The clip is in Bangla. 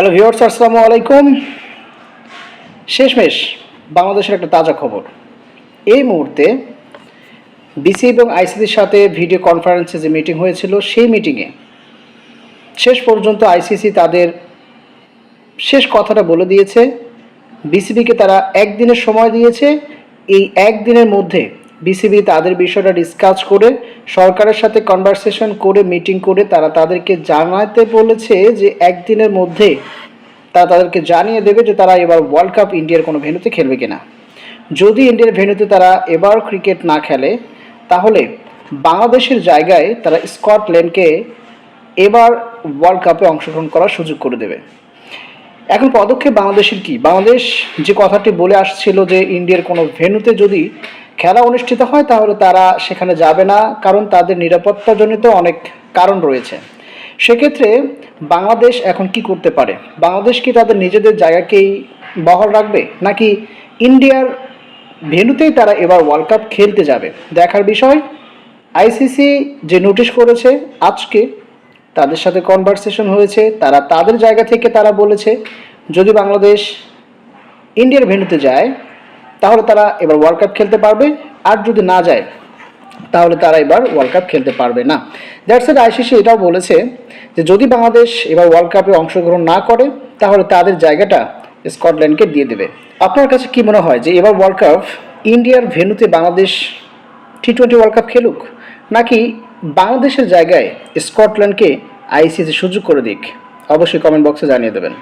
হ্যালো ভিউয়ার্স, আসসালামু আলাইকুম। শেষমেশ বাংলাদেশের একটা তাজা খবর। এই মুহূর্তে বিসিবি এবং আইসিসির সাথে ভিডিও কনফারেন্সে যে মিটিং হয়েছিল, সেই মিটিংয়ে শেষ পর্যন্ত আইসিসি তাদের শেষ কথাটা বলে দিয়েছে। বিসিবিকে তারা একদিনের সময় দিয়েছে। এই একদিনের মধ্যে বিসিবি তাদের বিষয়টা ডিসকাস করে সরকারের সাথে কনভারসেশন করে মিটিং করে তারা তাদেরকে জানাতে বলেছে যে একদিনের মধ্যে তারা তাদেরকে জানিয়ে দেবে যে তারা এবার ওয়ার্ল্ড কাপ ইন্ডিয়ার কোনো ভেন্যুতে খেলবে কিনা। যদি ইন্ডিয়ার ভেন্যুতে তারা এবার ক্রিকেট না খেলে, তাহলে বাংলাদেশের জায়গায় তারা স্কটল্যান্ডকে এবার ওয়ার্ল্ড কাপে অংশগ্রহণ করার সুযোগ করে দেবে। এখন পদক্ষেপ বাংলাদেশের কি? বাংলাদেশ যে কথাটি বলে আসছিল যে ইন্ডিয়ার কোনো ভেন্যুতে যদি খেলা অনুষ্ঠিত হয় তাহলে তারা সেখানে যাবে না, কারণ তাদের নিরাপত্তাজনিত অনেক কারণ রয়েছে। সেক্ষেত্রে বাংলাদেশ এখন কি করতে পারে? বাংলাদেশ কি তাদের নিজেদের জায়গাকেই বহাল রাখবে, নাকি ইন্ডিয়ার ভেন্যুতেই তারা এবার ওয়ার্ল্ড কাপ খেলতে যাবে? দেখার বিষয়। আইসিসি যে নোটিশ করেছে আজকে, তাদের সাথে কনভারসেশন হয়েছে, তারা তাদের জায়গা থেকে তারা বলেছে যদি বাংলাদেশ ইন্ডিয়ার ভেন্যুতে যায় তাহলে তারা এবার ওয়ার্ল্ড কাপ খেলতে পারবে, আর যদি না যায় তাহলে তারা এবার ওয়ার্ল্ড কাপ খেলতে পারবে না। That's it. আইসিসি এটাও বলেছে যে যদি বাংলাদেশ এবার ওয়ার্ল্ড কাপে অংশগ্রহণ না করে তাহলে তাদের জায়গাটা স্কটল্যান্ডকে দিয়ে দেবে। আপনার কাছে কি মনে হয় যে এবার ওয়ার্ল্ড কাপ ইন্ডিয়ার ভেন্যুতে বাংলাদেশ টি-20 ওয়ার্ল্ড কাপ খেলুক, নাকি বাংলাদেশের জায়গায় স্কটল্যান্ডকে আইসিসি সুযোগ করে দিক? অবশ্যই কমেন্ট বক্সে জানিয়ে দেবেন।